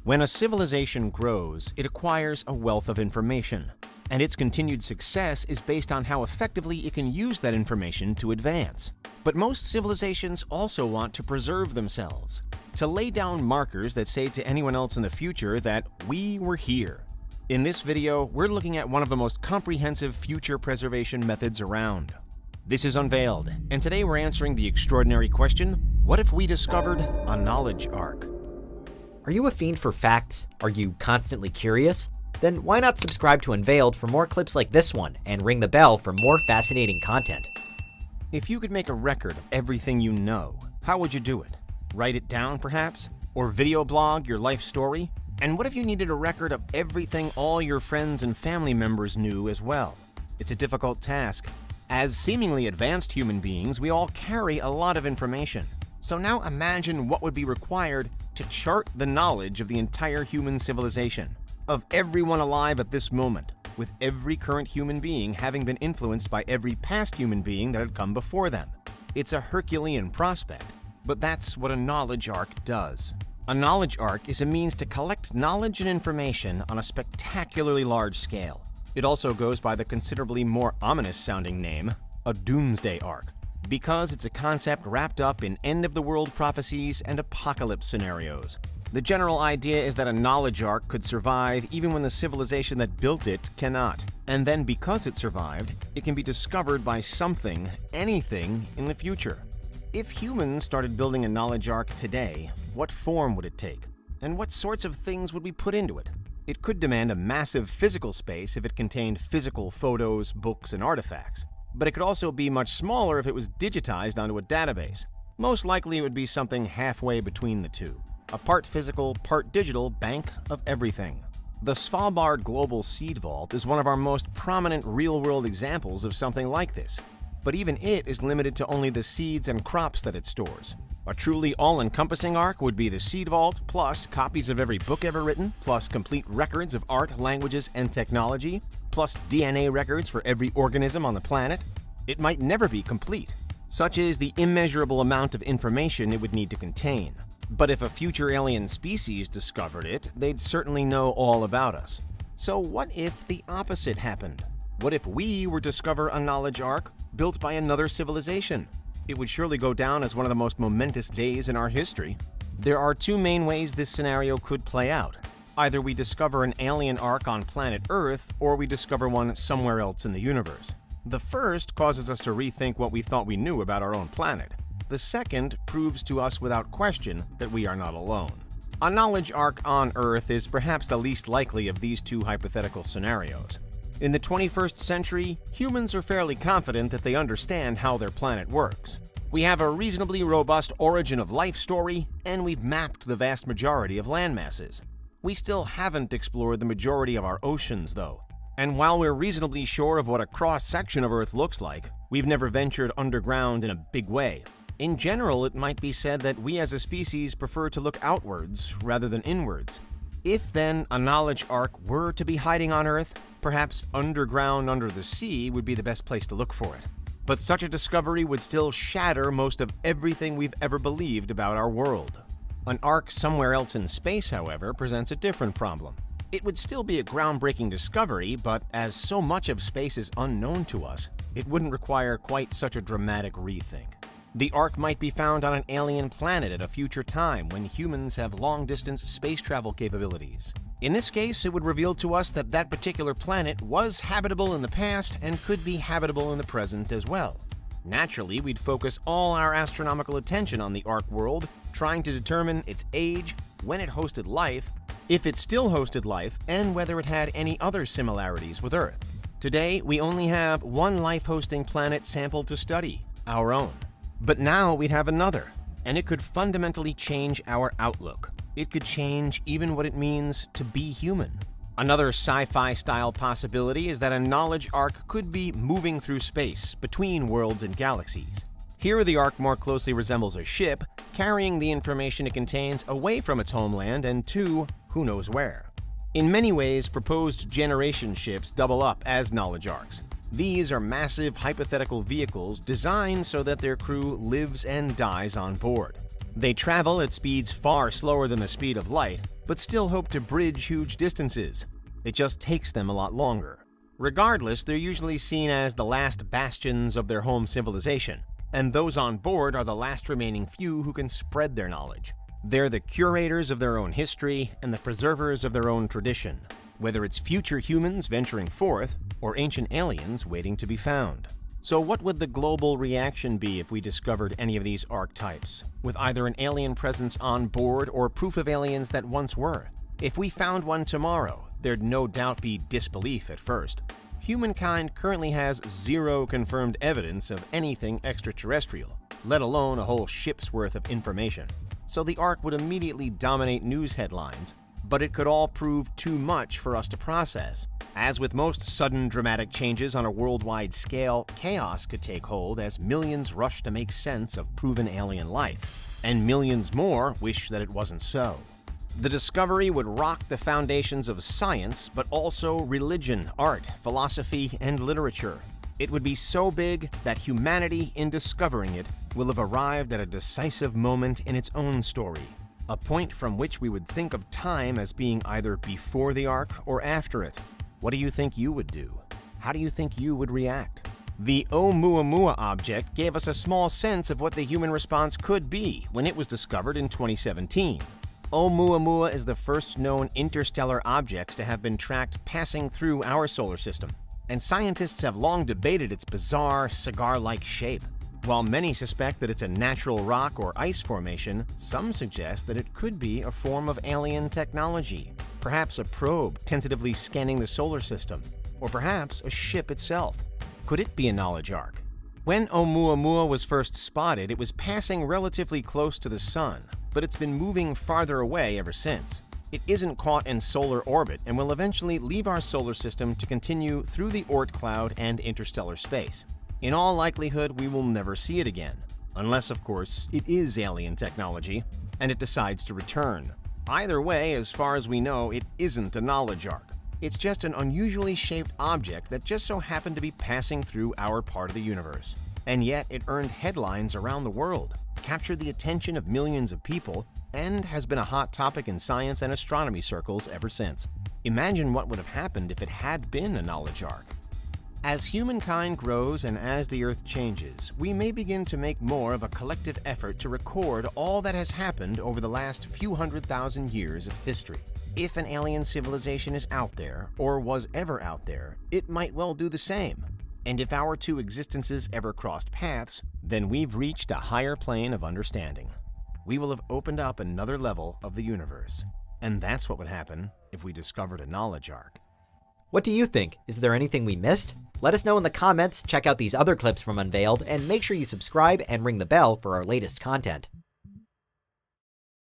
When a civilization grows, it acquires a wealth of information, and its continued success is based on how effectively it can use that information to advance. But most civilizations also want to preserve themselves, to lay down markers that say to anyone else in the future that we were here. In this video, we're looking at one of the most comprehensive future preservation methods around. This is Unveiled, and today we're answering the extraordinary question, what if we discovered a knowledge ark? Are you a fiend for facts? Are you constantly curious? Then why not subscribe to Unveiled for more clips like this one and ring the bell for more fascinating content? If you could make a record of everything you know, how would you do it? Write it down, perhaps? Or video blog your life story? And what if you needed a record of everything all your friends and family members knew as well? It's a difficult task. As seemingly advanced human beings, we all carry a lot of information. So now imagine what would be required to chart the knowledge of the entire human civilization, of everyone alive at this moment, with every current human being having been influenced by every past human being that had come before them. It's a Herculean prospect, but that's what a knowledge ark does. A knowledge ark is a means to collect knowledge and information on a spectacularly large scale. It also goes by the considerably more ominous-sounding name, a doomsday ark, because it's a concept wrapped up in end-of-the-world prophecies and apocalypse scenarios. The general idea is that a knowledge ark could survive even when the civilization that built it cannot. And then because it survived, it can be discovered by something, anything, in the future. If humans started building a knowledge ark today, what form would it take? And what sorts of things would we put into it? It could demand a massive physical space if it contained physical photos, books, and artifacts. But it could also be much smaller if it was digitized onto a database. Most likely it would be something halfway between the two. A part physical, part digital bank of everything. The Svalbard Global Seed Vault is one of our most prominent real-world examples of something like this. But even it is limited to only the seeds and crops that it stores. A truly all-encompassing ark would be the Seed Vault, plus copies of every book ever written, plus complete records of art, languages, and technology, plus DNA records for every organism on the planet. It might never be complete. Such is the immeasurable amount of information it would need to contain. But if a future alien species discovered it, they'd certainly know all about us. So what if the opposite happened? What if we were to discover a knowledge ark built by another civilization? It would surely go down as one of the most momentous days in our history. There are two main ways this scenario could play out. Either we discover an alien ark on planet Earth, or we discover one somewhere else in the universe. The first causes us to rethink what we thought we knew about our own planet. The second proves to us without question that we are not alone. A knowledge ark on Earth is perhaps the least likely of these two hypothetical scenarios. In the 21st century, humans are fairly confident that they understand how their planet works. We have a reasonably robust origin of life story, and we've mapped the vast majority of landmasses. We still haven't explored the majority of our oceans, though. And while we're reasonably sure of what a cross-section of Earth looks like, we've never ventured underground in a big way. In general, it might be said that we as a species prefer to look outwards rather than inwards. If then a knowledge ark were to be hiding on Earth, perhaps underground under the sea would be the best place to look for it. But such a discovery would still shatter most of everything we've ever believed about our world. An ark somewhere else in space, however, presents a different problem. It would still be a groundbreaking discovery, but as so much of space is unknown to us, it wouldn't require quite such a dramatic rethink. The ark might be found on an alien planet at a future time when humans have long-distance space travel capabilities. In this case, it would reveal to us that that particular planet was habitable in the past and could be habitable in the present as well. Naturally, we'd focus all our astronomical attention on the ark world, trying to determine its age, when it hosted life, if it still hosted life, and whether it had any other similarities with Earth. Today, we only have one life-hosting planet sample to study, our own. But now we'd have another, and it could fundamentally change our outlook. It could change even what it means to be human. Another sci-fi style possibility is that a knowledge ark could be moving through space between worlds and galaxies. Here the ark more closely resembles a ship, carrying the information it contains away from its homeland and to who knows where. In many ways, proposed generation ships double up as knowledge arks. These are massive hypothetical vehicles designed so that their crew lives and dies on board. They travel at speeds far slower than the speed of light, but still hope to bridge huge distances. It just takes them a lot longer. Regardless, they're usually seen as the last bastions of their home civilization, and those on board are the last remaining few who can spread their knowledge. They're the curators of their own history and the preservers of their own tradition, whether it's future humans venturing forth or ancient aliens waiting to be found. So what would the global reaction be if we discovered any of these archetypes, with either an alien presence on board or proof of aliens that once were? If we found one tomorrow, there'd no doubt be disbelief at first. Humankind currently has zero confirmed evidence of anything extraterrestrial, let alone a whole ship's worth of information. So the ark would immediately dominate news headlines, but it could all prove too much for us to process. As with most sudden dramatic changes on a worldwide scale, chaos could take hold as millions rush to make sense of proven alien life, and millions more wish that it wasn't so. The discovery would rock the foundations of science, but also religion, art, philosophy, and literature. It would be so big that humanity, in discovering it, will have arrived at a decisive moment in its own story, a point from which we would think of time as being either before the ark or after it. What do you think you would do? How do you think you would react? The Oumuamua object gave us a small sense of what the human response could be when it was discovered in 2017. Oumuamua is the first known interstellar object to have been tracked passing through our solar system, and scientists have long debated its bizarre, cigar-like shape. While many suspect that it's a natural rock or ice formation, some suggest that it could be a form of alien technology, perhaps a probe tentatively scanning the solar system, or perhaps a ship itself. Could it be a knowledge ark? When Oumuamua was first spotted, it was passing relatively close to the sun, but it's been moving farther away ever since. It isn't caught in solar orbit and will eventually leave our solar system to continue through the Oort cloud and interstellar space. In all likelihood, we will never see it again, unless, of course, it is alien technology and it decides to return. Either way, as far as we know, it isn't a knowledge ark. It's just an unusually shaped object that just so happened to be passing through our part of the universe. And yet it earned headlines around the world, captured the attention of millions of people, and has been a hot topic in science and astronomy circles ever since. Imagine what would have happened if it had been a knowledge ark. As humankind grows and as the Earth changes, we may begin to make more of a collective effort to record all that has happened over the last few 100,000 years of history. If an alien civilization is out there, or was ever out there, it might well do the same. And if our two existences ever crossed paths, then we've reached a higher plane of understanding. We will have opened up another level of the universe. And that's what would happen if we discovered a knowledge ark. What do you think? Is there anything we missed? Let us know in the comments, check out these other clips from Unveiled, and make sure you subscribe and ring the bell for our latest content.